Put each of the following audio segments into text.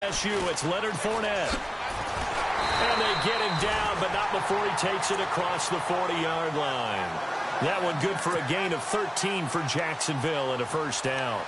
SU, it's Leonard Fournette. And they get him down, but not before he takes it across the 40-yard line. That one good for a gain of 13 for Jacksonville and a first down.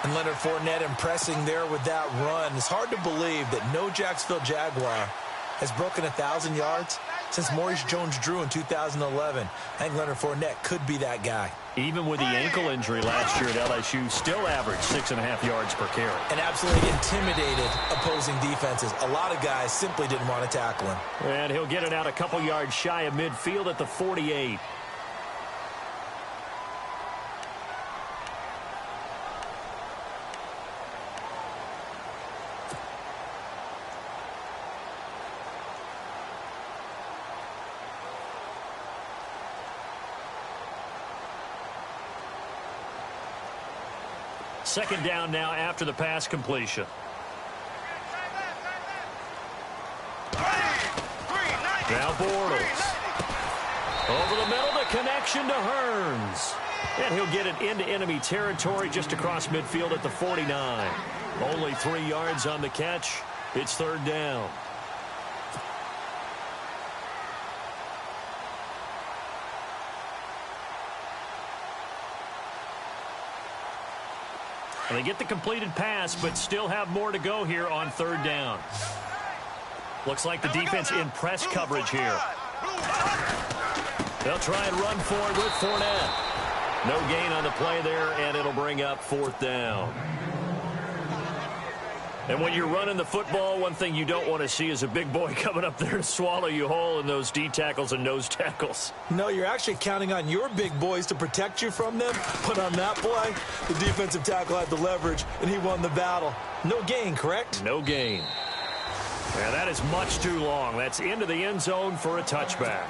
And Leonard Fournette impressing there with that run. It's hard to believe that no Jacksonville Jaguar has broken 1,000 yards since Maurice Jones-Drew in 2011. I think Leonard Fournette could be that guy. Even with the ankle injury last year at LSU, still averaged 6.5 yards per carry. And absolutely intimidated opposing defenses. A lot of guys simply didn't want to tackle him. And he'll get it out a couple yards shy of midfield at the 48. Second down now after the pass completion. Now Bortles. Over the middle, the connection to Hearns. And he'll get it into enemy territory just across midfield at the 49. Only 3 yards on the catch. It's third down. They get the completed pass, but still have more to go here on third down. Looks like the defense in press coverage here. They'll try and run forward with Fournette. No gain on the play there, and it'll bring up fourth down. And when you're running the football, one thing you don't want to see is a big boy coming up there to swallow you whole in those D tackles and nose tackles. No, you're actually counting on your big boys to protect you from them. But on that play, the defensive tackle had the leverage, and he won the battle. No gain, correct? No gain. And that is much too long. That's into the end zone for a touchback.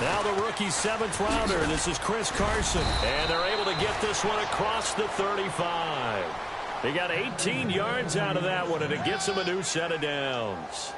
Now the rookie seventh rounder. This is Chris Carson. And they're able to get this one across the 35. They got 18 yards out of that one, and it gets them a new set of downs.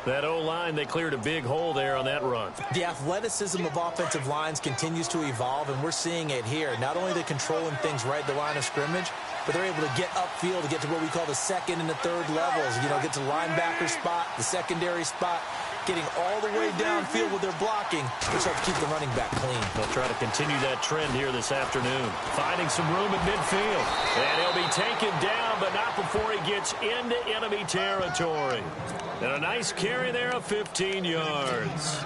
That O-line, they cleared a big hole there on that run. The athleticism of offensive lines continues to evolve, and we're seeing it here. Not only are they controlling things right at the line of scrimmage, but they're able to get upfield to get to what we call the second and the third levels. You know, get to the linebacker spot, the secondary spot, getting all the way downfield with their blocking, which helps keep the running back clean. They'll try to continue that trend here this afternoon. Finding some room at midfield. And he'll be taken down, but not before he gets into enemy territory. And a nice carry there of 15 yards.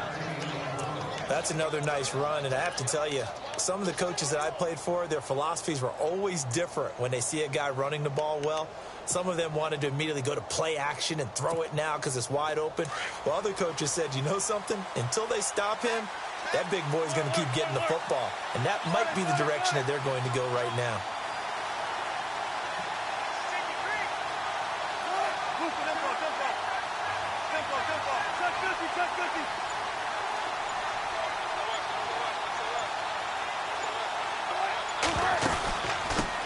That's another nice run, and I have to tell you, some of the coaches that I played for, their philosophies were always different when they see a guy running the ball well. Some of them wanted to immediately go to play action and throw it now because it's wide open. While other coaches said, you know something? Until they stop him, that big boy's going to keep getting the football. And that might be the direction that they're going to go right now.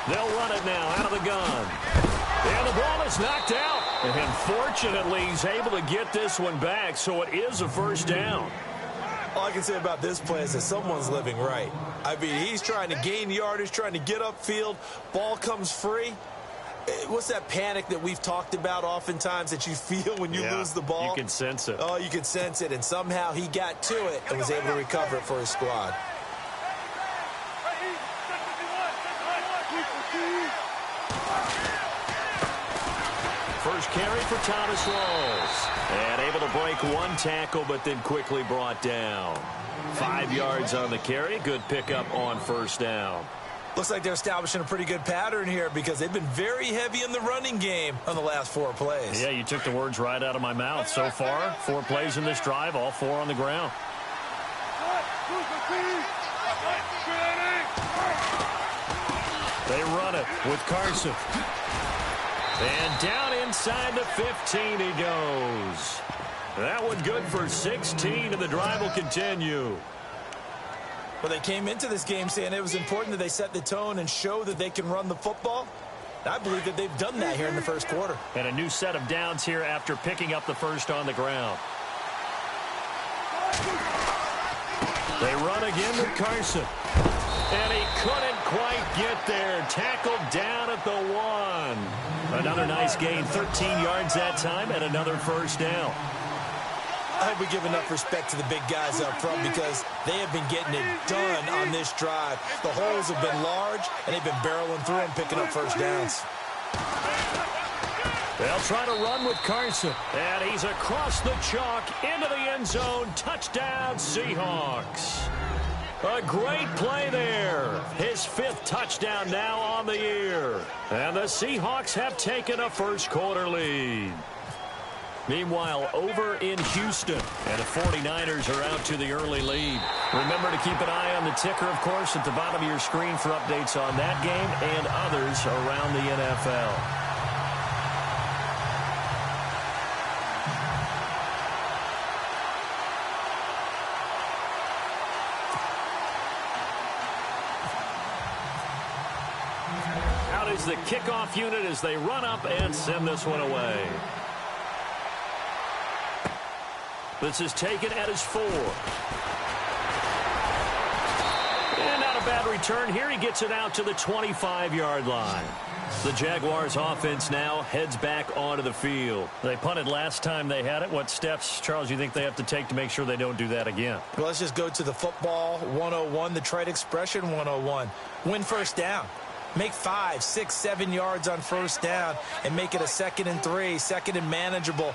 They'll run it now out of the gun. And the ball is knocked out. And fortunately, he's able to get this one back, so it is a first down. All I can say about this play is that someone's living right. I mean, he's trying to gain yardage, trying to get upfield. Ball comes free. What's that panic that we've talked about oftentimes that you feel when you lose the ball? You can sense it. Oh, you can sense it. And somehow he got to it and was able to recover it for his squad. First carry for Thomas Rawls. And able to break one tackle, but then quickly brought down. 5 yards on the carry. Good pickup on first down. Looks like they're establishing a pretty good pattern here because they've been very heavy in the running game on the last 4 plays. Yeah, you took the words right out of my mouth. So far, 4 plays in this drive, all 4 on the ground. They run it with Carson. And down inside the 15 he goes. That one good for 16, and the drive will continue. Well, they came into this game saying it was important that they set the tone and show that they can run the football. I believe that they've done that here in the first quarter. And a new set of downs here after picking up the first on the ground. They run again with Carson. And he couldn't quite get there. Tackled down at the 1. Another nice gain, 13 yards that time, and another first down. I hope we give enough respect to the big guys up front because they have been getting it done on this drive. The holes have been large, and they've been barreling through them, picking up first downs. They'll try to run with Carson. And he's across the chalk into the end zone. Touchdown, Seahawks. A great play there. His 5th touchdown now on the year. And the Seahawks have taken a first quarter lead. Meanwhile, over in Houston, and the 49ers are out to the early lead. Remember to keep an eye on the ticker, of course, at the bottom of your screen for updates on that game and others around the NFL. Out is the kickoff unit as they run up and send this one away. This is taken at his 4. And not a bad return here. He gets it out to the 25-yard line. The Jaguars offense now heads back onto the field. They punted last time they had it. What steps, Charles, you think they have to take to make sure they don't do that again? Well, let's just go to the football 101, the trade expression 101. Win first down. Make 5, 6, 7 yards on first down and make it a 2nd and 3, 2nd and manageable.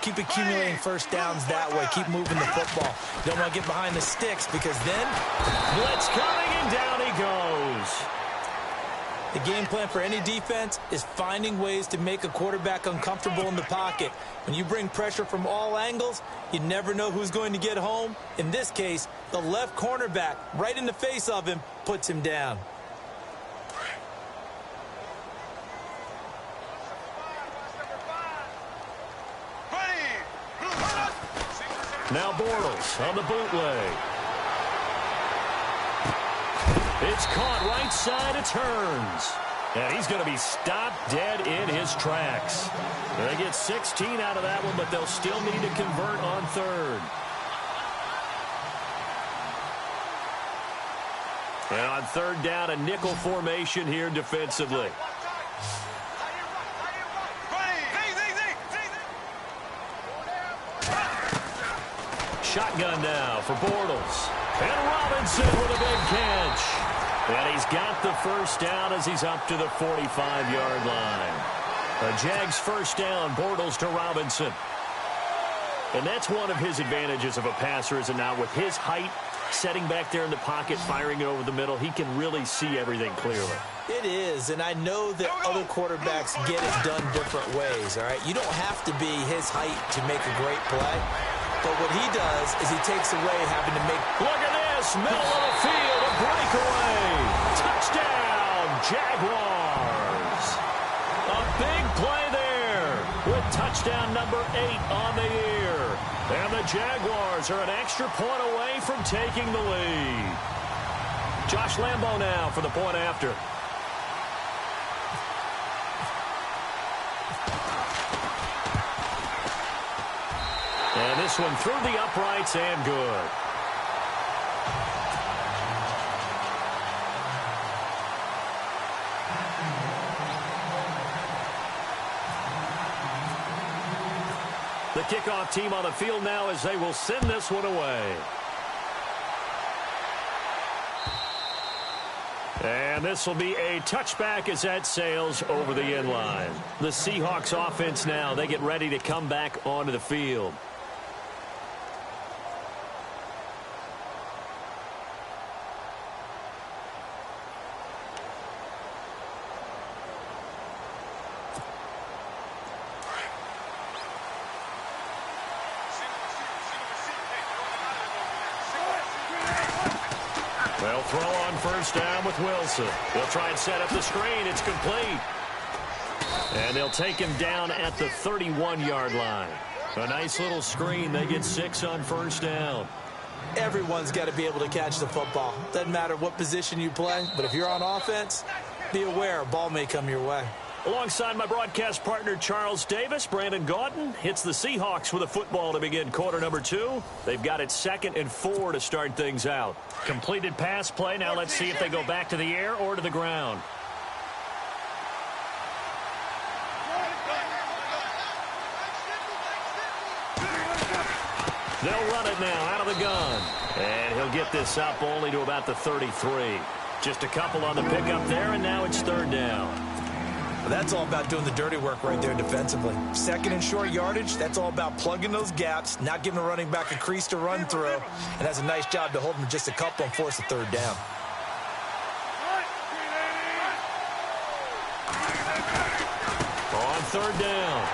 Keep accumulating first downs that way. Keep moving the football. Don't want to get behind the sticks because then blitz coming and down he goes. The game plan for any defense is finding ways to make a quarterback uncomfortable in the pocket. When you bring pressure from all angles, you never know who's going to get home. In this case, the left cornerback right in the face of him puts him down. Now Bortles on the bootleg. It's caught right side. It turns. And he's going to be stopped dead in his tracks. They get 16 out of that one, but they'll still need to convert on 3rd. And on 3rd down, a nickel formation here defensively. Shotgun now for Bortles. And Robinson with a big catch. And he's got the first down as he's up to the 45-yard line. A Jags first down, Bortles to Robinson. And that's one of his advantages of a passer, is it not? With his height, setting back there in the pocket, firing it over the middle, he can really see everything clearly. It is, and I know that other quarterbacks get it done different ways, all right? You don't have to be his height to make a great play. But what he does is he takes away having to make... Look at this, middle of the field, a breakaway. Touchdown, Jaguars. A big play there with touchdown number 8 on the year. And the Jaguars are an extra point away from taking the lead. Josh Lambo now for the point after. And this one through the uprights and good. The kickoff team on the field now as they will send this one away. And this will be a touchback as that sails over the end line. The Seahawks offense now, they get ready to come back onto the field. They'll throw on first down with Wilson. They'll try and set up the screen. It's complete. And they'll take him down at the 31-yard line. A nice little screen. They get 6 on first down. Everyone's got to be able to catch the football. Doesn't matter what position you play, but if you're on offense, be aware a ball may come your way. Alongside my broadcast partner, Charles Davis, Brandon Gaudin hits the Seahawks with a football to begin quarter number 2. They've got it 2nd and 4 to start things out. Completed pass play. Now let's see if they go back to the air or to the ground. They'll run it now out of the gun. And he'll get this up only to about the 33. Just a couple on the pickup there, and now it's 3rd down. Well, that's all about doing the dirty work right there defensively. 2nd and short yardage, that's all about plugging those gaps, not giving a running back a crease to run through, and has a nice job to hold him just a couple and force a 3rd down. On 3rd down,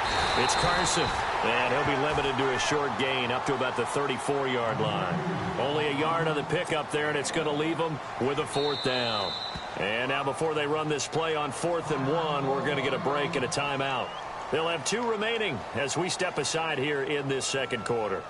it's Carson. And he'll be limited to a short gain up to about the 34-yard line. Only a yard on the pickup there, and it's going to leave him with a 4th down. And now before they run this play on 4th and 1, we're going to get a break and a timeout. They'll have 2 remaining as we step aside here in this 2nd quarter.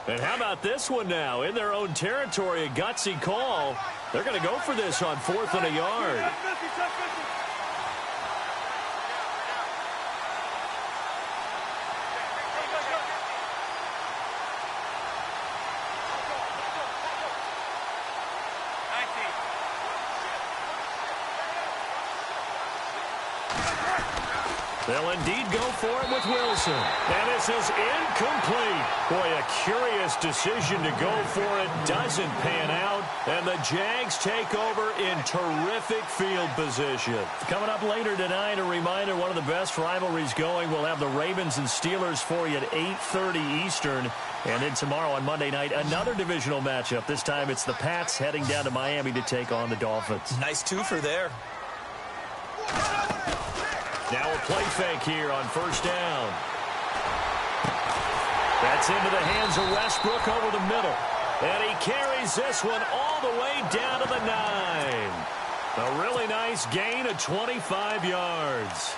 And how about this one now? In their own territory, a gutsy call. They're going to go for this on 4th and a yard. They'll indeed go for it with Wilson. And this is incomplete. Boy, a curious decision to go for it. Doesn't pan out. And the Jags take over in terrific field position. Coming up later tonight, a reminder, one of the best rivalries going. We'll have the Ravens and Steelers for you at 8:30 Eastern. And then tomorrow on Monday night, another divisional matchup. This time it's the Pats heading down to Miami to take on the Dolphins. Nice twofer there. Now a play fake here on 1st down. That's into the hands of Westbrook over the middle. And he carries this one all the way down to the 9. A really nice gain of 25 yards.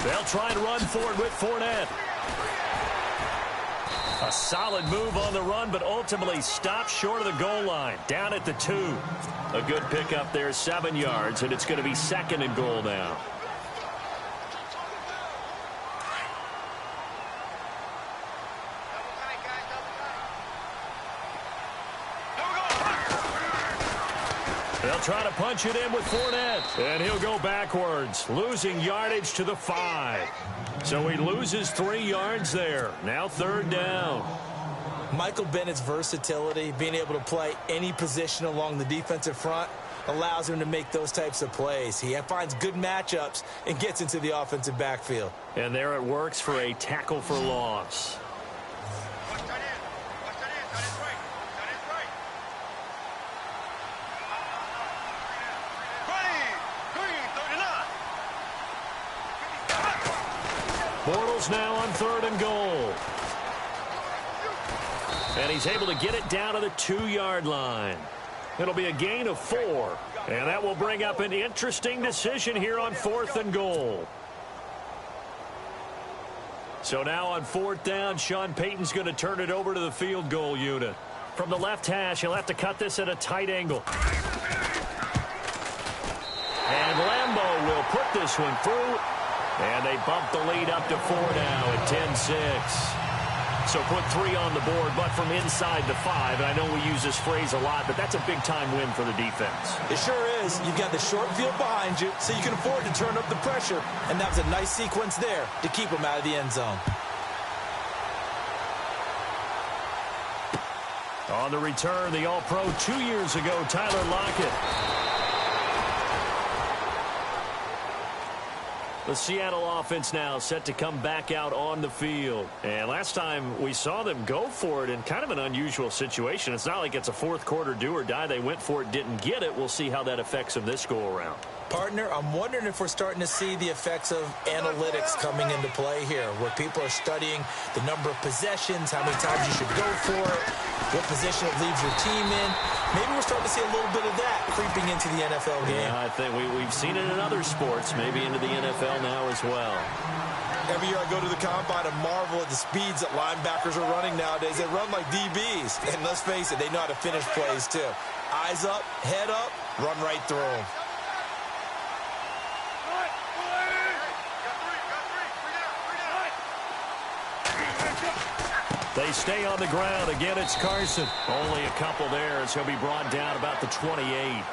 They'll try and run forward with Fournette. A solid move on the run, but ultimately stopped short of the goal line. Down at the 2. A good pickup there, 7 yards, and it's going to be 2nd and goal now. They'll try to punch it in with Fournette. And he'll go backwards, losing yardage to the 5. So he loses 3 yards there. Now 3rd down. Michael Bennett's versatility, being able to play any position along the defensive front, allows him to make those types of plays. He finds good matchups and gets into the offensive backfield. And there it works for a tackle for loss. Bortles now on 3rd and goal. And he's able to get it down to the 2-yard line. It'll be a gain of 4. And that will bring up an interesting decision here on 4th and goal. So now on 4th down, Sean Payton's going to turn it over to the field goal unit. From the left hash, he'll have to cut this at a tight angle. And Lambeau will put this one through. And they bump the lead up to 4 now at 10-6. So put 3 on the board, but from inside the 5. And I know we use this phrase a lot, but that's a big-time win for the defense. It sure is. You've got the short field behind you, so you can afford to turn up the pressure. And that was a nice sequence there to keep them out of the end zone. On the return, the All-Pro 2 years ago, Tyler Lockett. The Seattle offense now set to come back out on the field. And last time we saw them go for it in kind of an unusual situation. It's not like it's a fourth quarter do or die. They went for it, didn't get it. We'll see how that affects them this go-around. Partner, I'm wondering if we're starting to see the effects of analytics coming into play here, where people are studying the number of possessions, how many times you should go for it, what position it leaves your team in. Maybe we're starting to see a little bit of that creeping into the NFL game. Yeah, I think we've seen it in other sports, maybe into the NFL now as well. Every year I go to the combine and marvel at the speeds that linebackers are running nowadays. They run like DBs. And let's face it, they know how to finish plays too. Eyes up, head up, run right through them. They stay on the ground. Again, it's Carson. Only a couple there as he'll be brought down about the 28.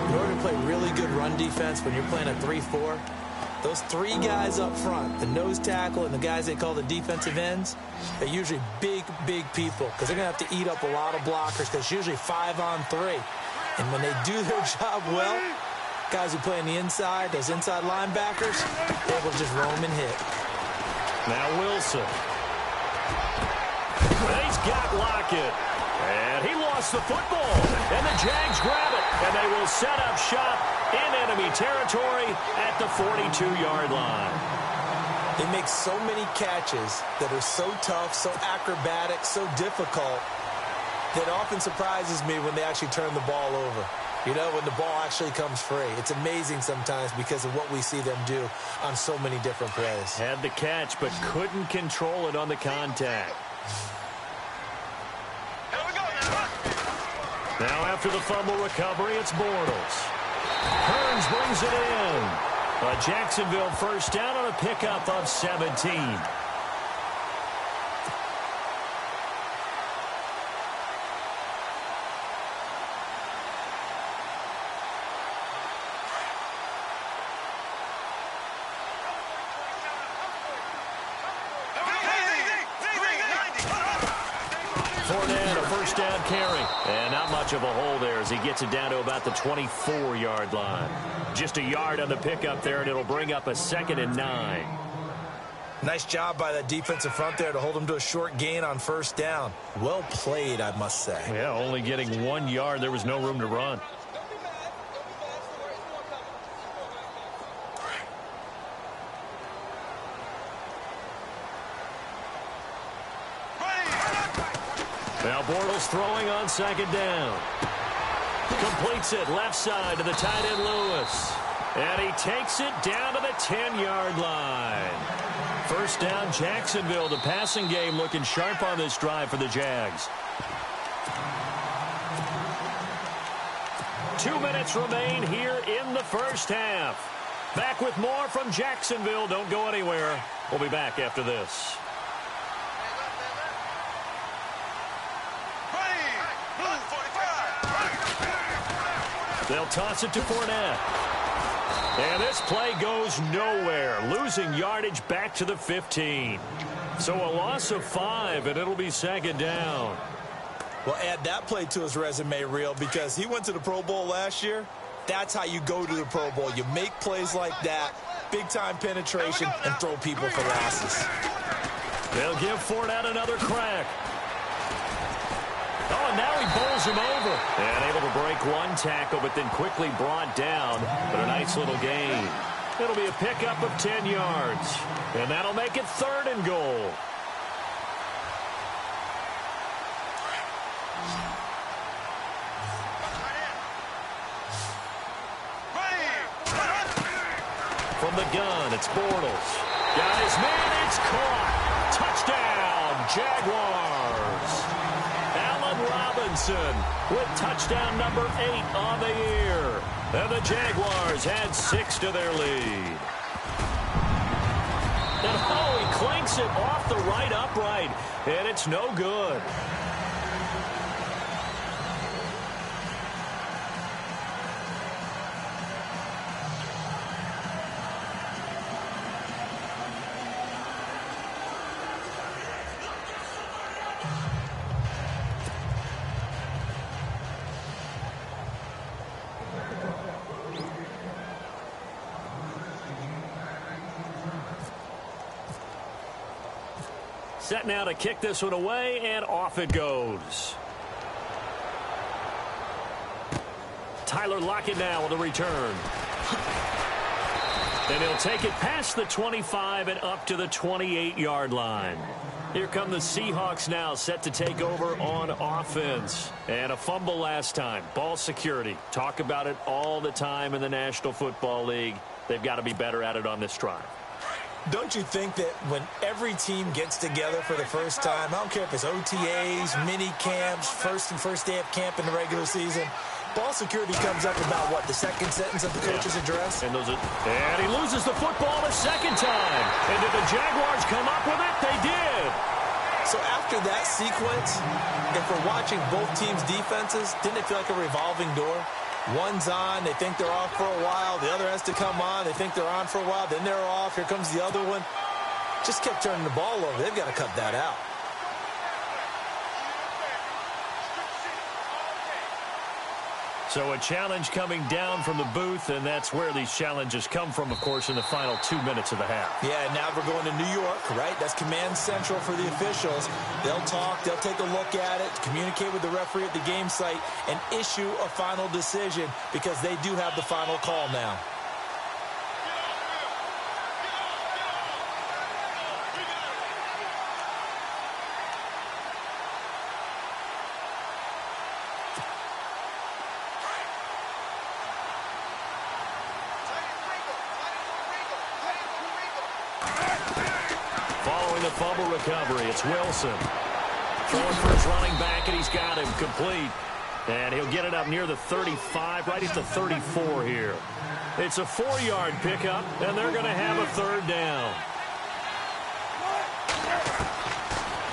In order to play really good run defense when you're playing a 3-4, those 3 guys up front, the nose tackle and the guys they call the defensive ends, they're usually big people because they're going to have to eat up a lot of blockers because it's usually 5-on-3. And when they do their job well, guys who play on the inside, those inside linebackers, they will just roam and hit. Now Wilson. He's got Lockett. And he lost the football. And the Jags grab it. And they will set up shop in enemy territory at the 42-yard line. They make so many catches that are so tough, so acrobatic, so difficult, that often surprises me when they actually turn the ball over. You know, when the ball actually comes free. It's amazing sometimes because of what we see them do on so many different plays. Had the catch, but couldn't control it on the contact. Now after the fumble recovery, it's Bortles. Hearns brings it in. A Jacksonville first down on a pickup of 17. And not much of a hole there as he gets it down to about the 24-yard line. Just a yard on the pickup there, and it'll bring up a 2nd and 9. Nice job by that defensive front there to hold him to a short gain on first down. Well played, I must say. Yeah, only getting 1 yard. There was no room to run. Now Bortles throwing on 2nd down. Completes it left side to the tight end Lewis. And he takes it down to the 10-yard line. First down Jacksonville. The passing game looking sharp on this drive for the Jags. 2 minutes remain here in the first half. Back with more from Jacksonville. Don't go anywhere. We'll be back after this. They'll toss it to Fournette. And this play goes nowhere. Losing yardage back to the 15. So a loss of 5, and it'll be 2nd down. Well, add that play to his resume reel because he went to the Pro Bowl last year. That's how you go to the Pro Bowl. You make plays like that, big-time penetration, and throw people for losses. They'll give Fournette another crack. Oh, and now he bowls him over. And able to break 1 tackle, but then quickly brought down. But a nice little gain. It'll be a pickup of 10 yards. And that'll make it 3rd and goal. from the gun, it's Bortles. Got his man, it's caught. Touchdown, Jaguars. Allen Robinson with touchdown number 8 on the year. And the Jaguars add 6 to their lead. And he clanks it off the right upright, and it's no good. Set now to kick this one away, and off it goes. Tyler Lockett now with a return. And he'll take it past the 25 and up to the 28-yard line. Here come the Seahawks now, set to take over on offense. And a fumble last time. Ball security. Talk about it all the time in the National Football League. They've got to be better at it on this drive. Don't you think that when every team gets together for the first time, I don't care if it's OTAs, mini camps, first day of camp in the regular season, ball security comes up about, what, the second sentence of the coach's address? And he loses the football a second time. And did the Jaguars come up with it? They did. So after that sequence, if we're watching both teams' defenses, didn't it feel like a revolving door? One's on, they think they're off for a while. The other has to come on, they think they're on for a while. Then they're off, here comes the other one. Just kept turning the ball over. They've got to cut that out. So a challenge coming down from the booth, and that's where these challenges come from, of course, in the final 2 minutes of the half. Yeah, now we're going to New York, right? That's command central for the officials. They'll talk, they'll take a look at it, communicate with the referee at the game site, and issue a final decision because they do have the final call now. Fumble recovery. It's Wilson. Throwing for his running back, and he's got him complete. And he'll get it up near the 35, right at the 34 here. It's a 4-yard pickup, and they're going to have a third down.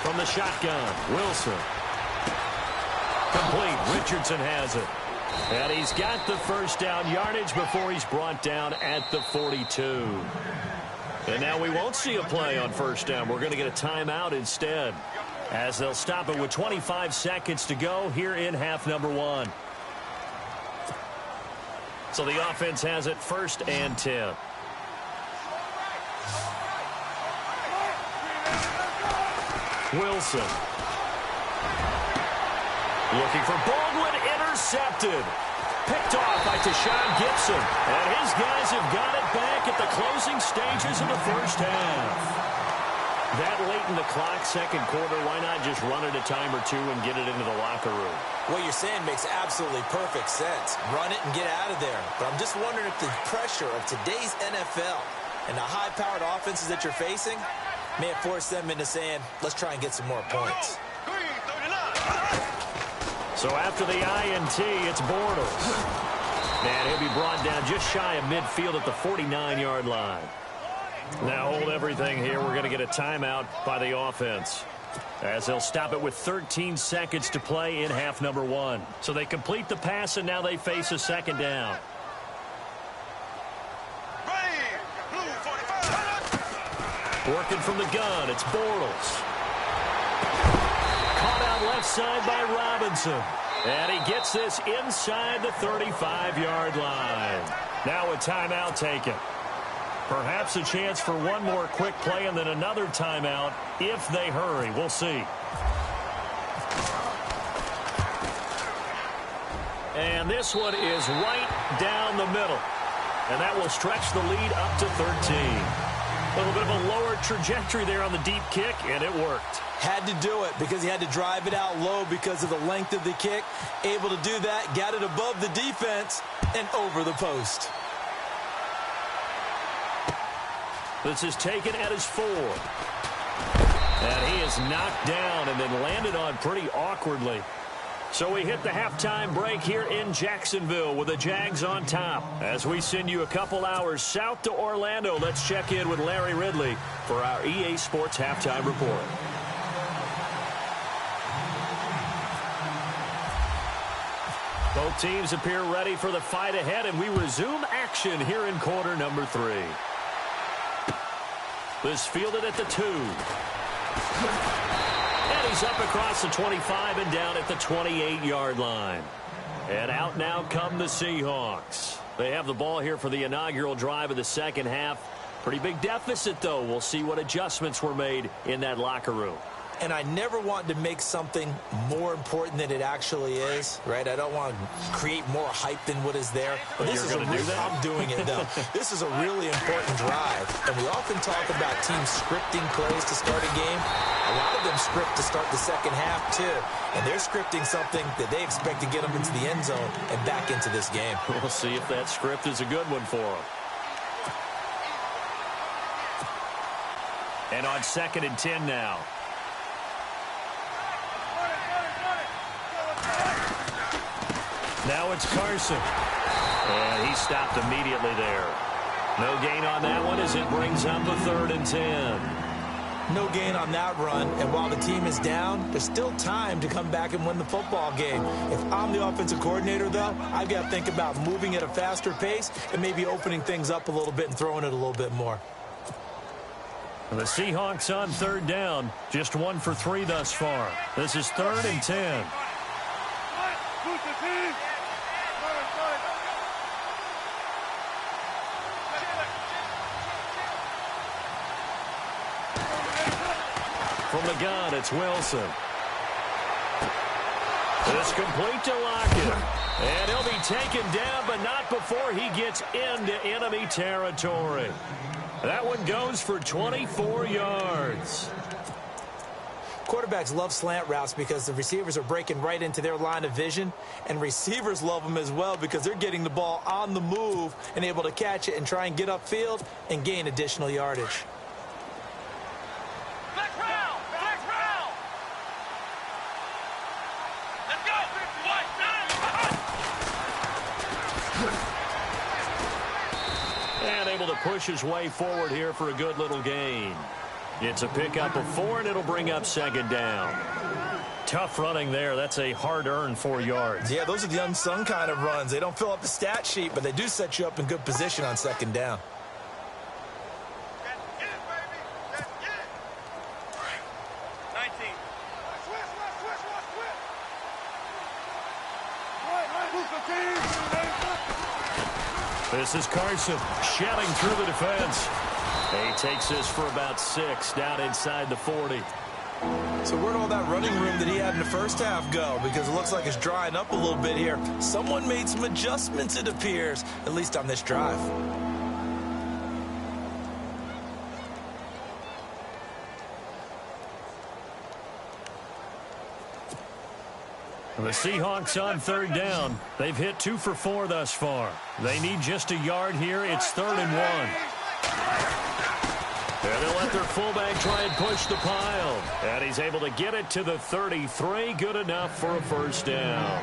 From the shotgun, Wilson. Complete. Richardson has it. And he's got the first down yardage before he's brought down at the 42. And now we won't see a play on first down. We're going to get a timeout instead, as they'll stop it with 25 seconds to go here in half number 1. So the offense has it 1st and 10. Wilson. Looking for Baldwin, intercepted. Picked off by Tashawn Gibson. And his guys have got it back at the closing stages of the first half. That late in the clock, second quarter, why not just run it a time or two and get it into the locker room? What you're saying makes absolutely perfect sense. Run it and get out of there. But I'm just wondering if the pressure of today's NFL and the high-powered offenses that you're facing may have forced them into saying, let's try and get some more points. So after the INT, it's Bortles. And he'll be brought down just shy of midfield at the 49-yard line. Now hold everything here. We're going to get a timeout by the offense, as they'll stop it with 13 seconds to play in half number 1. So they complete the pass, and now they face a second down. Working from the gun, it's Bortles. Caught out left side by Robinson. And he gets this inside the 35-yard line. Now a timeout taken. Perhaps a chance for one more quick play and then another timeout if they hurry. We'll see. And this one is right down the middle. And that will stretch the lead up to 13. A little bit of a lower trajectory there on the deep kick, and it worked. Had to do it because he had to drive it out low because of the length of the kick. Able to do that, got it above the defense and over the post. This is taken at his 4. And he is knocked down and then landed on pretty awkwardly. So we hit the halftime break here in Jacksonville with the Jags on top. As we send you a couple hours south to Orlando, let's check in with Larry Ridley for our EA Sports Halftime Report. Both teams appear ready for the fight ahead, and we resume action here in quarter number 3. This fielded at the 2. And he's up across the 25 and down at the 28-yard line. And out now come the Seahawks. They have the ball here for the inaugural drive of the second half. Pretty big deficit, though. We'll see what adjustments were made in that locker room. And I never want to make something more important than it actually is, right? I don't want to create more hype than what is there. But this is I'm doing it, though. This is a really important drive. And we often talk about teams scripting plays to start a game. A lot of them script to start the second half, too. And they're scripting something that they expect to get them into the end zone and back into this game. We'll see if that script is a good one for them. And on 2nd and 10 now. Now it's Carson. And he stopped immediately there. No gain on that one as it brings up a 3rd and 10. No gain on that run. And while the team is down, there's still time to come back and win the football game. If I'm the offensive coordinator, though, I've got to think about moving at a faster pace and maybe opening things up a little bit and throwing it a little bit more. The Seahawks on 3rd down. Just 1 for 3 thus far. This is 3rd and 10. From the gun, it's Wilson. It's complete to Lockett. And he'll be taken down, but not before he gets into enemy territory. That one goes for 24 yards. Quarterbacks love slant routes because the receivers are breaking right into their line of vision, and receivers love them as well because they're getting the ball on the move and able to catch it and try and get upfield and gain additional yardage. And able to push his way forward here for a good little gain. It's a pickup of 4, and it'll bring up 2nd down. Tough running there. That's a hard-earned 4 yards. Yeah, those are the unsung kind of runs. They don't fill up the stat sheet, but they do set you up in good position on 2nd down. This is Carson shedding through the defense. He takes this for about 6 down inside the 40. So where'd all that running room that he had in the first half go? Because it looks like it's drying up a little bit here. Someone made some adjustments, it appears, at least on this drive. The Seahawks on 3rd down. They've hit 2 for 4 thus far. They need just a yard here. It's 3rd and 1. And they'll let their fullback try and push the pile. And he's able to get it to the 33. Good enough for a 1st down.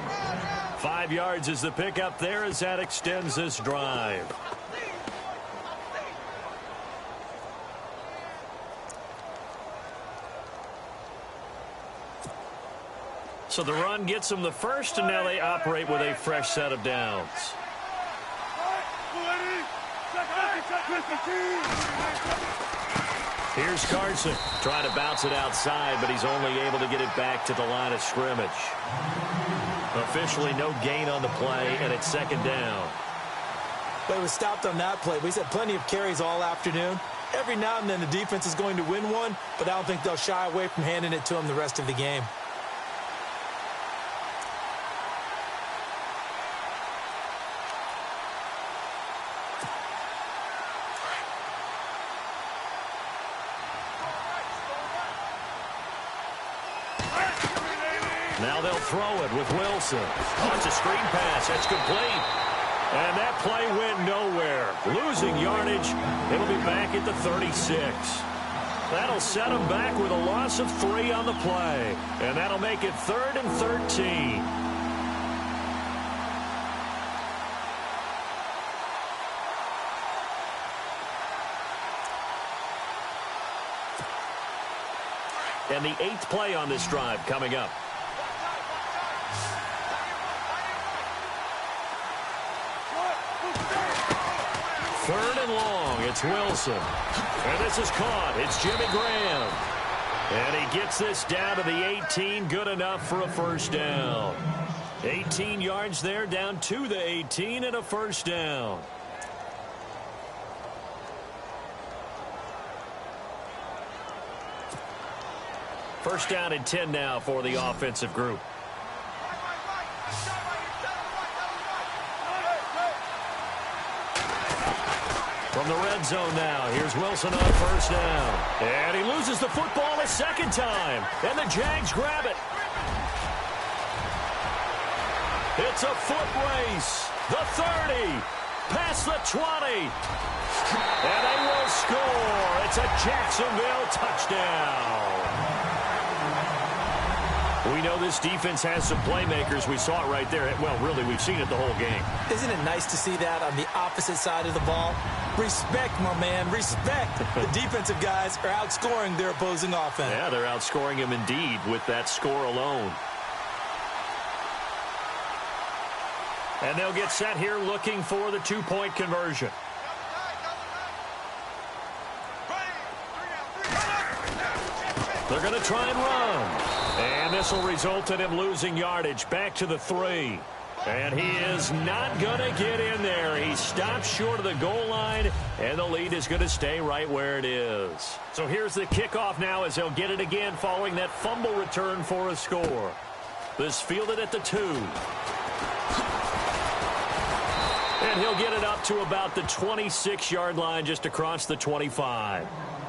5 yards is the pickup there as that extends this drive. So the run gets them the first, and now they operate with a fresh set of downs. Here's Carson trying to bounce it outside, but he's only able to get it back to the line of scrimmage. Officially no gain on the play, and it's 2nd down. But it was stopped on that play. We've had plenty of carries all afternoon. Every now and then the defense is going to win one, but I don't think they'll shy away from handing it to them the rest of the game. Now they'll throw it with Wilson. Oh, it's a screen pass. That's complete. And that play went nowhere. Losing yardage. It'll be back at the 36. That'll set them back with a loss of 3 on the play. And that'll make it 3rd and 13. And the 8th play on this drive coming up. Third and long. It's Wilson. And this is caught. It's Jimmy Graham. And he gets this down to the 18. Good enough for a first down. 18 yards there, down to the 18, and a first down. First down and 10 now for the offensive group. From the red zone now, here's Wilson on first down. And he loses the football a second time. And the Jags grab it. It's a foot race. The 30. Past the 20. And they will score. It's a Jacksonville touchdown. We know this defense has some playmakers. We saw it right there. Well, really, we've seen it the whole game. Isn't it nice to see that on the opposite side of the ball? Respect, my man, respect. The defensive guys are outscoring their opposing offense. Yeah, they're outscoring him indeed with that score alone. And they'll get set here looking for the 2-point conversion. They're going to try and run. And this will result in him losing yardage back to the 3. And he is not going to get in there. He stops short of the goal line, and the lead is going to stay right where it is. So here's the kickoff now as they'll get it again following that fumble return for a score. This fielded at the 2. And he'll get it up to about the 26-yard line just across the 25.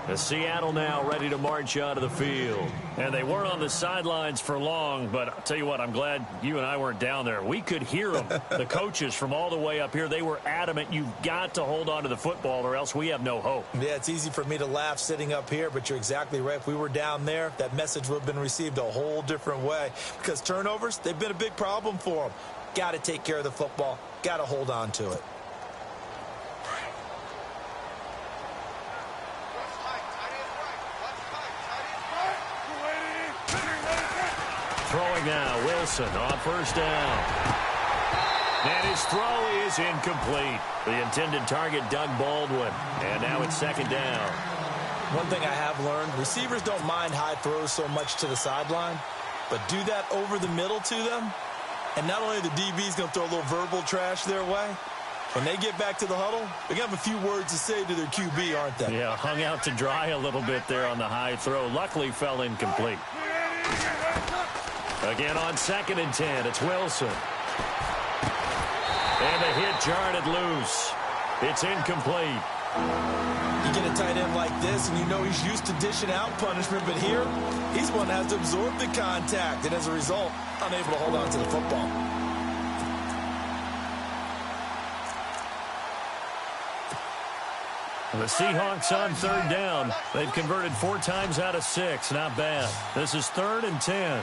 The Seattle now ready to march out of the field. And they weren't on the sidelines for long, but I'll tell you what, I'm glad you and I weren't down there. We could hear them, the coaches from all the way up here. They were adamant, you've got to hold on to the football or else we have no hope. Yeah, it's easy for me to laugh sitting up here, but you're exactly right. If we were down there, that message would have been received a whole different way. Because turnovers, they've been a big problem for them. Got to take care of the football. Got to hold on to it. Throwing now, Wilson on first down. And his throw is incomplete. The intended target, Doug Baldwin. And now it's second down. One thing I have learned, receivers don't mind high throws so much to the sideline, but do that over the middle to them, and not only the DB's going to throw a little verbal trash their way, when they get back to the huddle, they're going to have a few words to say to their QB, aren't they? Yeah, hung out to dry a little bit there on the high throw. Luckily fell incomplete. Again on second and 10, it's Wilson. And the hit jarred it loose. It's incomplete. You get a tight end like this, and you know he's used to dishing out punishment, but here, he's one that has to absorb the contact, and as a result, unable to hold on to the football. The Seahawks on third down. They've converted 4 times out of 6. Not bad. This is 3rd and 10.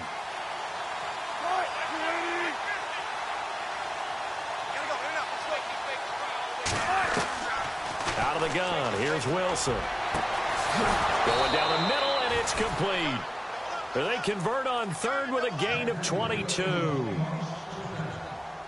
Out of the gun, here's Wilson. Going down the middle, and it's complete. They convert on third with a gain of 22.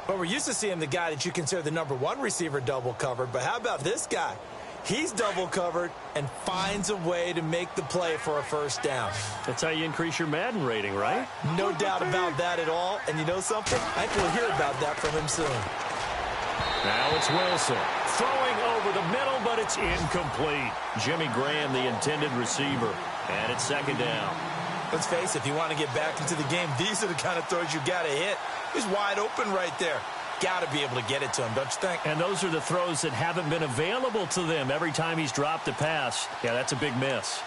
But we're used to seeing the guy that you consider the #1 receiver double covered, but how about this guy? He's double covered and finds a way to make the play for a first down. That's how you increase your Madden rating, right? No doubt about that at all. And you know something? I think we'll hear about that from him soon. Now it's Wilson. Throwing over the middle, but it's incomplete. Jimmy Graham, the intended receiver. And it's second down. Let's face it, if you want to get back into the game, these are the kind of throws you got to hit. He's wide open right there. Got to be able to get it to him, don't you think? And those are the throws that haven't been available to them every time he's dropped a pass. Yeah, that's a big miss.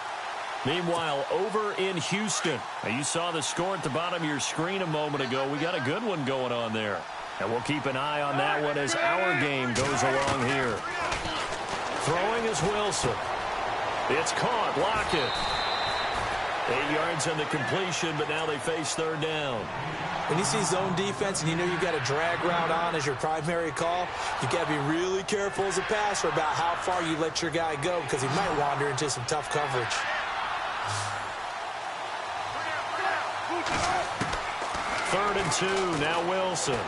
Meanwhile, over in Houston, now you saw the score at the bottom of your screen a moment ago. We got a good one going on there. And we'll keep an eye on that one as our game goes along here. Throwing is Wilson. It's caught. Lockett. 8 yards on the completion, but now they face third down. When you see zone defense and you know you've got a drag route on as your primary call, you've got to be really careful as a passer about how far you let your guy go because he might wander into some tough coverage. Third and 2, now Wilson.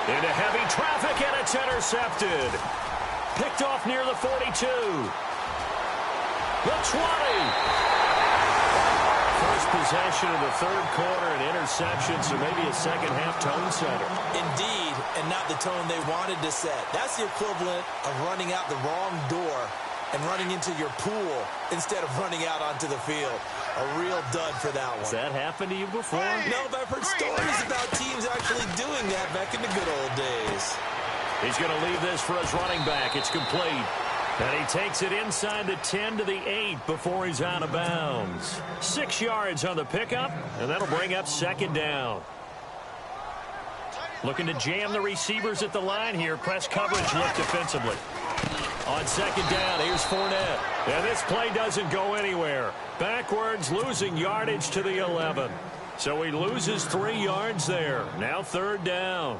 Into heavy traffic, and it's intercepted. Picked off near the 42. The 20. First possession of the third quarter, an interception, so maybe a second-half tone setter. Indeed, and not the tone they wanted to set. That's the equivalent of running out the wrong door and running into your pool instead of running out onto the field. A real dud for that one. Has that happened to you before? No, but I've heard stories about teams actually doing that back in the good old days. He's going to leave this for his running back. It's complete. And he takes it inside the 10 to the 8 before he's out of bounds. 6 yards on the pickup, and that'll bring up second down. Looking to jam the receivers at the line here. Press coverage look defensively. On second down, here's Fournette. And this play doesn't go anywhere. Backwards, losing yardage to the 11. So he loses 3 yards there. Now third down.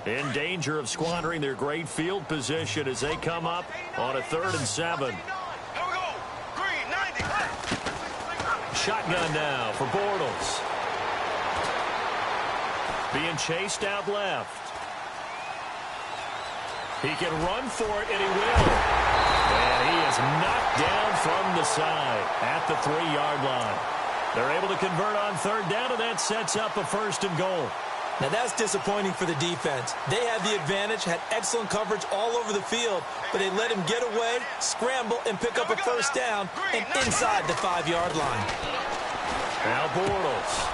In danger of squandering their great field position as they come up on a 3rd and 7. Shotgun now for Bortles. Being chased out left. He can run for it, and he will. And he is knocked down from the side at the 3-yard line. They're able to convert on third down, and that sets up a 1st and goal. Now, that's disappointing for the defense. They had the advantage, had excellent coverage all over the field, but they let him get away, scramble, and pick up a 1st down and inside the 5-yard line. Now Bortles.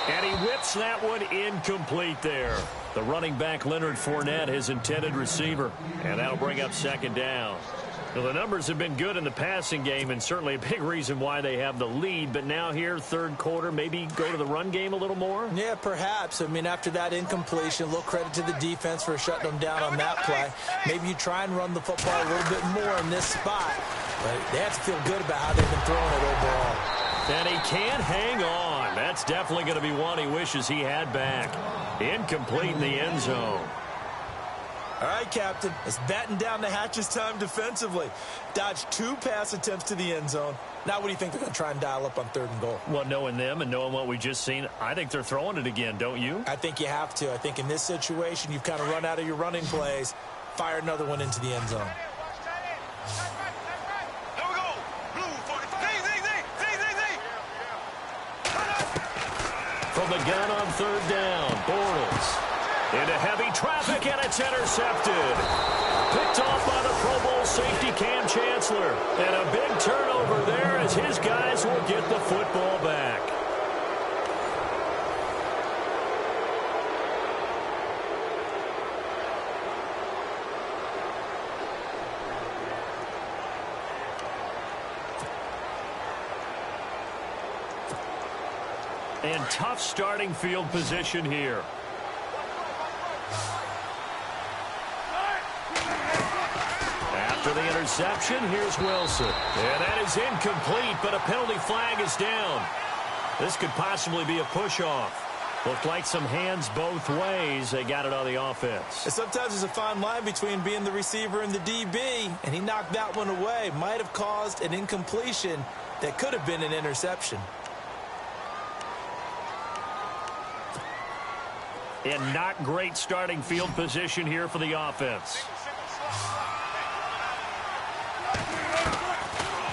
And he whips that one incomplete there. The running back, Leonard Fournette, his intended receiver. And that'll bring up second down. Well, the numbers have been good in the passing game and certainly a big reason why they have the lead. But now here, third quarter, maybe go to the run game a little more? Yeah, perhaps. I mean, after that incompletion, a little credit to the defense for shutting them down on that play. Maybe you try and run the football a little bit more in this spot. But they have to feel good about how they've been throwing it overall. And he can't hang on. That's definitely going to be one he wishes he had back. Incomplete in the end zone. All right, Captain, it's batten down the hatches time defensively. Dodged 2 pass attempts to the end zone. Now what do you think they're going to try and dial up on 3rd and goal? Well, knowing them and knowing what we just seen, I think they're throwing it again, don't you? I think you have to. I think in this situation, you've kind of run out of your running plays. Fire another one into the end zone. From the gun on third down, Bortles. Into heavy traffic, and it's intercepted. Picked off by the Pro Bowl safety Cam Chancellor. And a big turnover there as his guys will get the football back. And tough starting field position here. After the interception, here's Wilson. And that is incomplete, but a penalty flag is down. This could possibly be a push-off. Looked like some hands both ways. They got it on the offense. And sometimes there's a fine line between being the receiver and the DB, and he knocked that one away. Might have caused an incompletion that could have been an interception. And not great starting field position here for the offense.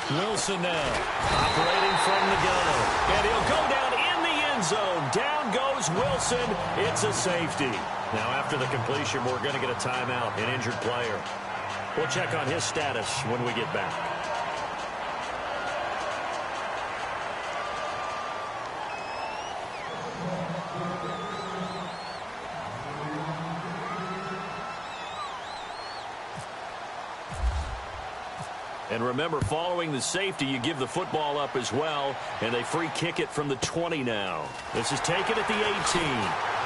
Wilson now, operating from the gun. And he'll go down in the end zone. Down goes Wilson. It's a safety. Now, after the completion, we're going to get a timeout, an injured player. We'll check on his status when we get back. And remember, following the safety, you give the football up as well, and they free kick it from the 20 now. This is taken at the 18.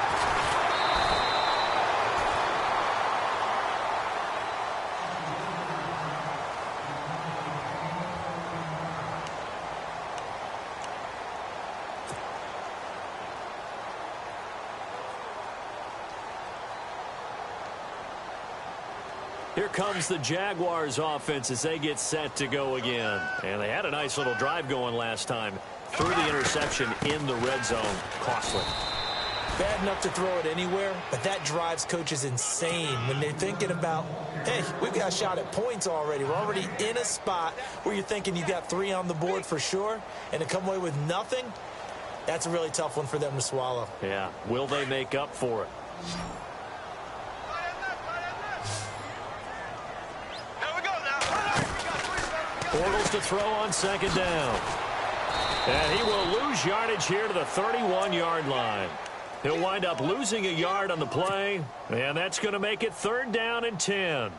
Here comes the Jaguars offense as they get set to go again. And they had a nice little drive going last time. Threw the interception in the red zone. Costly. Bad enough to throw it anywhere, but that drives coaches insane when they're thinking about, hey, we've got a shot at points already. We're already in a spot where you're thinking you've got 3 on the board for sure, and to come away with nothing, that's a really tough one for them to swallow. Yeah. Will they make up for it? Bortles to throw on second down. And he will lose yardage here to the 31-yard line. He'll wind up losing a yard on the play, and that's going to make it 3rd down and 10.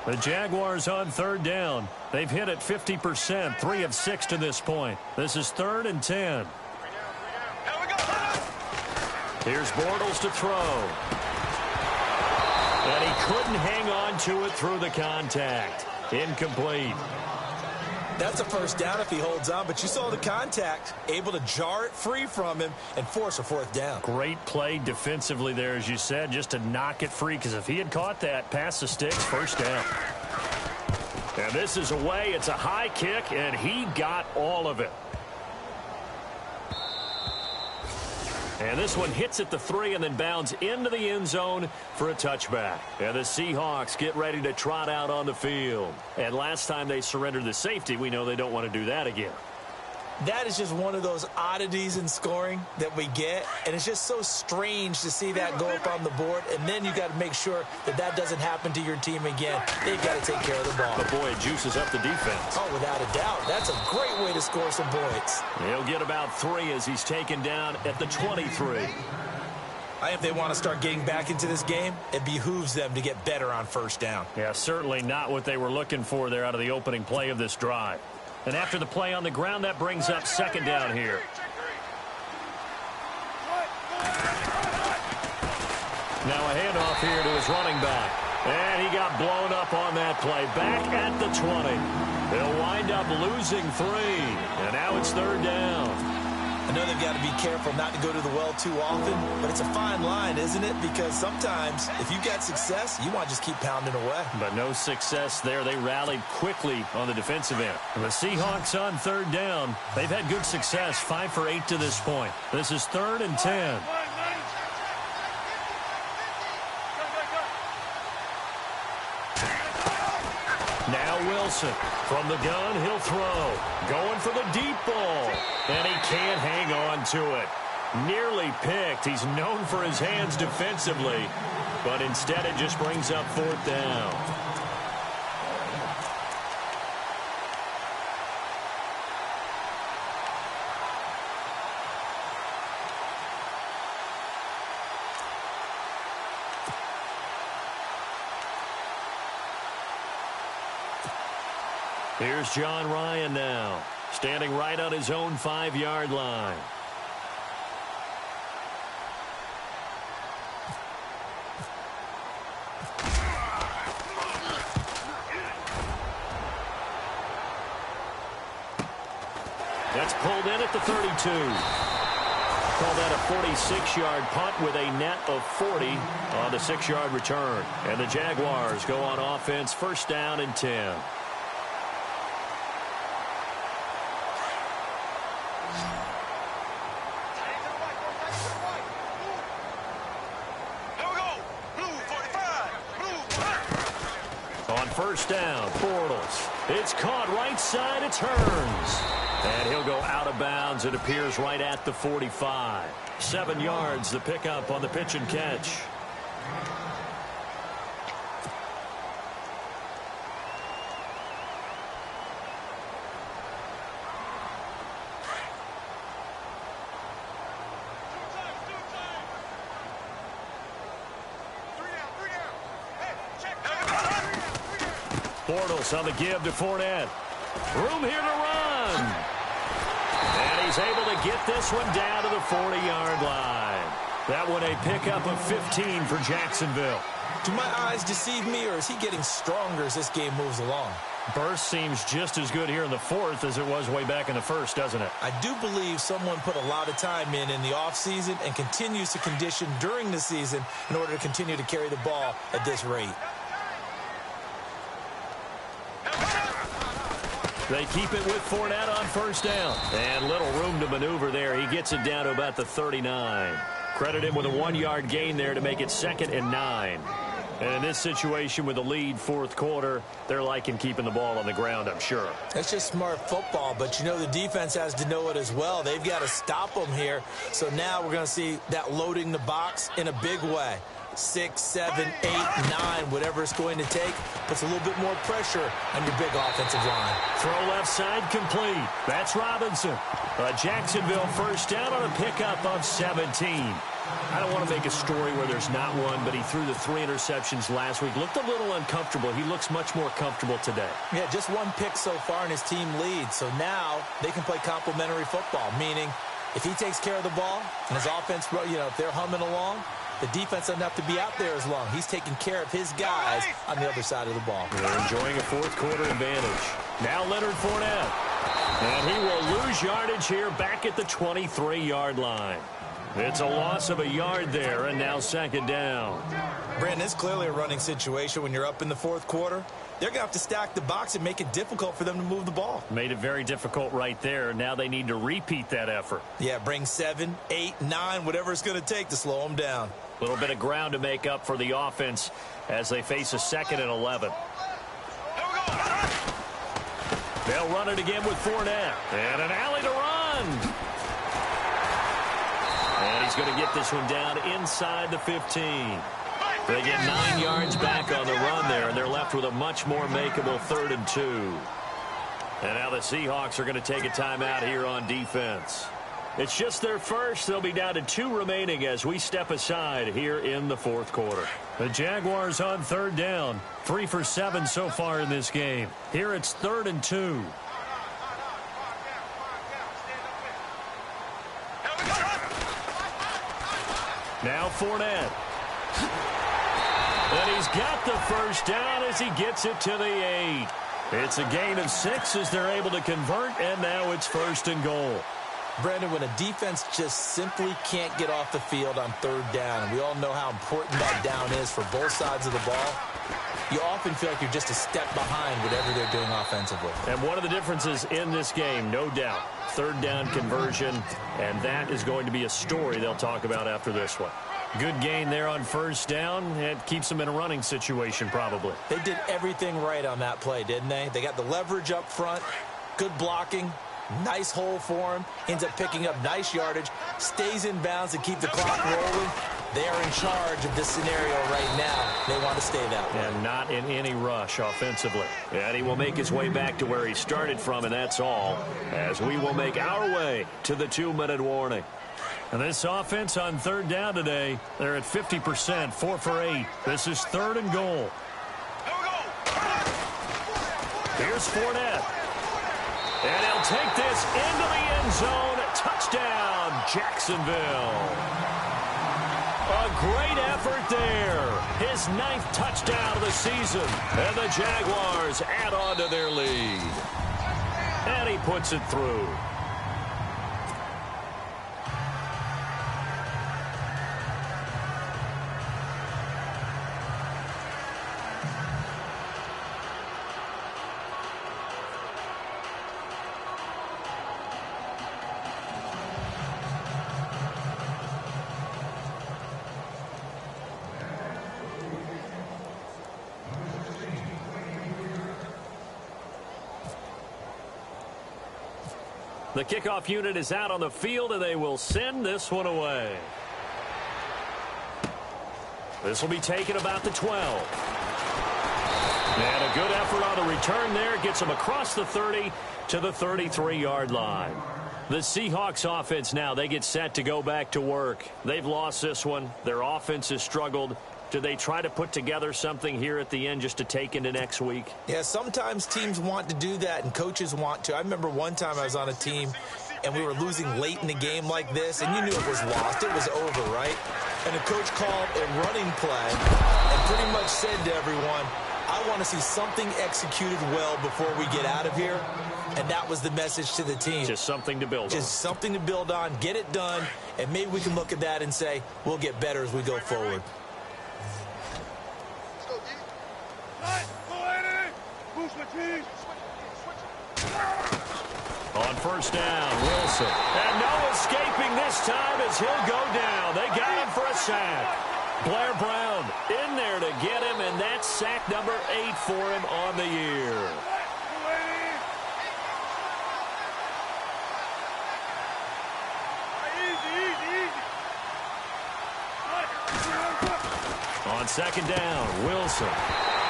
The Jaguars on 3rd down. They've hit it 50%, 3 of 6 to this point. This is 3rd and 10. Here's Bortles to throw. And he couldn't hang on to it through the contact. Incomplete. That's a 1st down if he holds on, but you saw the contact, able to jar it free from him and force a 4th down. Great play defensively there, as you said, just to knock it free, because if he had caught that, past the sticks, 1st down. And this is away. It's a high kick, and he got all of it. And this one hits at the 3 and then bounds into the end zone for a touchback. And the Seahawks get ready to trot out on the field. And last time they surrendered the safety, we know they don't want to do that again. That is just one of those oddities in scoring that we get, and it's just so strange to see that go up on the board, and then you got to make sure that that doesn't happen to your team again. They've got to take care of the ball. But boy, it juices up the defense. Oh, without a doubt. That's a great way to score some points. He'll get about 3 as he's taken down at the 23. If they want to start getting back into this game, it behooves them to get better on 1st down. Yeah, certainly not what they were looking for there out of the opening play of this drive. And after the play on the ground, that brings up 2nd down here. Now a handoff here to his running back. And he got blown up on that play. Back at the 20. They'll wind up losing 3. And now it's 3rd down. I know they've got to be careful not to go to the well too often, but it's a fine line, isn't it? Because sometimes, if you've got success, you want to just keep pounding away. But no success there. They rallied quickly on the defensive end. The Seahawks on 3rd down. They've had good success, 5 for 8 to this point. This is 3rd and 10. Now Wilson. From the gun, he'll throw. Going for the deep ball. And he can't hang on to it. Nearly picked. He's known for his hands defensively. But instead it just brings up 4th down. Here's John Ryan now, standing right on his own 5-yard line. That's pulled in at the 32. Call that a 46-yard punt with a net of 40 on the 6-yard return. And the Jaguars go on offense, 1st down and 10. On 1st down, Bortles. It's caught right side. It turns. And he'll go out of bounds. It appears right at the 45. 7 yards, the pickup on the pitch and catch. Bortles on the give to Fournette. Room here to run. And he's able to get this one down to the 40-yard line. That one a pickup of 15 for Jacksonville. Do my eyes deceive me, or is he getting stronger as this game moves along? Burst seems just as good here in the fourth as it was way back in the first, doesn't it? I do believe someone put a lot of time in the offseason and continues to condition during the season in order to continue to carry the ball at this rate. They keep it with Fournette on first down. And little room to maneuver there. He gets it down to about the 39. Credit him with a 1-yard gain there to make it 2nd and 9. And in this situation with the lead fourth quarter, they're liking keeping the ball on the ground, I'm sure. That's just smart football, but you know the defense has to know it as well. They've got to stop them here. So now we're going to see that loading the box in a big way. 6, 7, 8, 9, whatever it's going to take, puts a little bit more pressure on your big offensive line. Throw left side complete. That's Robinson. A Jacksonville first down on a pickup of 17. I don't want to make a story where there's not one, but he threw the 3 interceptions last week. Looked a little uncomfortable. He looks much more comfortable today. Yeah, just 1 pick so far and his team leads. So now they can play complementary football, meaning if he takes care of the ball and his offense, if they're humming along, the defense doesn't have to be out there as long. He's taking care of his guys on the other side of the ball. They're enjoying a fourth quarter advantage. Now Leonard Fournette. And he will lose yardage here back at the 23-yard line. It's a loss of a yard there, and now 2nd down. Brandon, it's clearly a running situation when you're up in the fourth quarter. They're going to have to stack the box and make it difficult for them to move the ball. Made it very difficult right there. Now they need to repeat that effort. Yeah, bring 7, 8, 9, whatever it's going to take to slow them down. A little bit of ground to make up for the offense as they face a 2nd and 11. They'll run it again with Fournette. And an alley to run. And he's going to get this one down inside the 15. They get 9 yards back on the run there, and they're left with a much more makeable 3rd and 2. And now the Seahawks are going to take a timeout here on defense. It's just their first. They'll be down to 2 remaining as we step aside here in the fourth quarter. The Jaguars on 3rd down. 3 for 7 so far in this game. Here it's 3rd and 2. Now Fournette. And he's got the first down as he gets it to the 8. It's a gain of 6 as they're able to convert, and now it's 1st and goal. Brandon, when a defense just simply can't get off the field on 3rd down, and we all know how important that down is for both sides of the ball, you often feel like you're just a step behind whatever they're doing offensively. And one of the differences in this game, no doubt, 3rd down conversion, and that is going to be a story they'll talk about after this one. Good gain there on 1st down. It keeps them in a running situation probably. They did everything right on that play, didn't they? They got the leverage up front, good blocking, nice hole for him, ends up picking up nice yardage, stays in bounds to keep the clock rolling. They are in charge of this scenario right now. They want to stay that way. And not in any rush offensively. And he will make his way back to where he started from, and that's all, as we will make our way to the 2-minute warning. And this offense on 3rd down today, they're at 50%, 4 for 8. This is 3rd and goal. Here's Fournette. And he'll take this into the end zone. Touchdown, Jacksonville. A great effort there. His 9th touchdown of the season. And the Jaguars add on to their lead. And he puts it through. The kickoff unit is out on the field, and they will send this one away. This will be taken about the 12. And a good effort on the return there. Gets them across the 30 to the 33-yard line. The Seahawks offense now, they get set to go back to work. They've lost this one. Their offense has struggled. Do they try to put together something here at the end just to take into next week? Yeah, sometimes teams want to do that, and coaches want to. I remember one time I was on a team, and we were losing late in the game like this, and you knew it was lost. It was over, right? And the coach called a running play and pretty much said to everyone, I want to see something executed well before we get out of here. And that was the message to the team. Just something to build on. Just something to build on, get it done, and maybe we can look at that and say, we'll get better as we go forward. On first down, Wilson. And no escaping this time as he'll go down. They got him for a sack. Blair Brown in there to get him, and that's sack number 8 for him on the year. On second down, Wilson.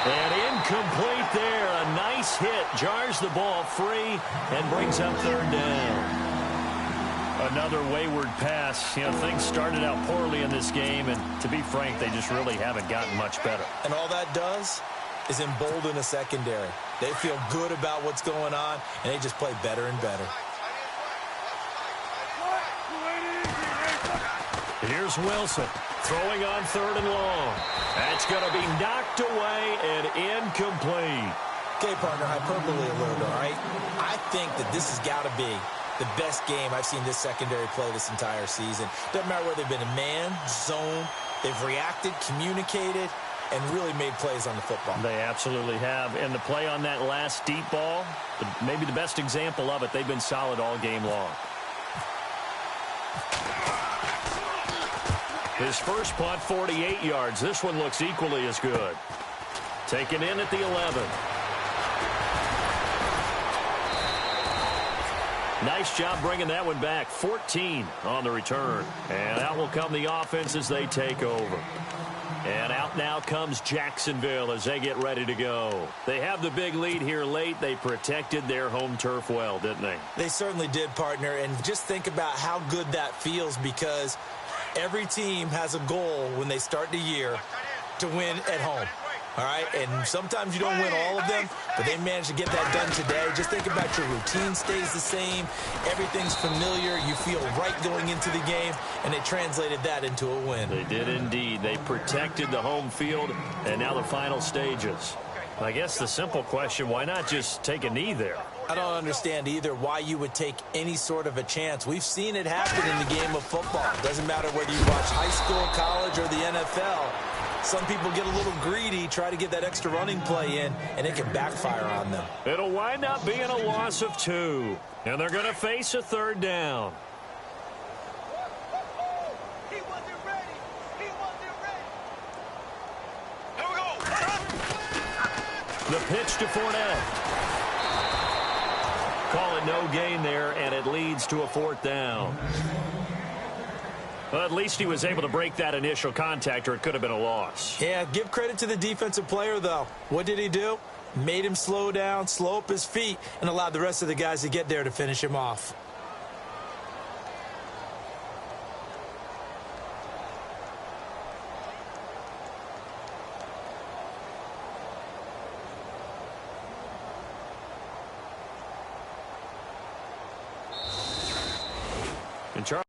And incomplete there. A nice hit. Jars the ball free and brings up third down. Another wayward pass. You know, things started out poorly in this game, and to be frank, they just really haven't gotten much better. And all that does is embolden a secondary. They feel good about what's going on, and they just play better and better. Here's Wilson throwing on third and long. That's going to be knocked away and incomplete. Okay, partner, hyperbole alert, all right? I think that this has got to be the best game I've seen this secondary play this entire season. Doesn't matter whether they've been a man, zone, they've reacted, communicated, and really made plays on the football. They absolutely have. And the play on that last deep ball, maybe the best example of it, they've been solid all game long. His first punt, 48 yards. This one looks equally as good. Taken in at the 11. Nice job bringing that one back. 14 on the return. And out will come the offense as they take over. And out now comes Jacksonville as they get ready to go. They have the big lead here late. They protected their home turf well, didn't they? They certainly did, partner. And just think about how good that feels, because every team has a goal when they start the year to win at home. All right, and sometimes you don't win all of them, but they managed to get that done today. Just think about your routine stays the same. Everything's familiar. You feel right going into the game, and they translated that into a win. They did indeed. They protected the home field, and now the final stages. I guess the simple question, why not just take a knee there? I don't understand either why you would take any sort of a chance. We've seen it happen in the game of football. It doesn't matter whether you watch high school, college, or the NFL. Some people get a little greedy, try to get that extra running play in, and it can backfire on them. It'll wind up being a loss of 2. And they're going to face a third down. He wasn't ready. He wasn't ready. Here we go. The pitch to Fournette. Call it no gain there, and it leads to a fourth down. Well, at least he was able to break that initial contact, or it could have been a loss. Yeah, give credit to the defensive player, though. What did he do? Made him slow down, slow up his feet, and allowed the rest of the guys to get there to finish him off. And Charles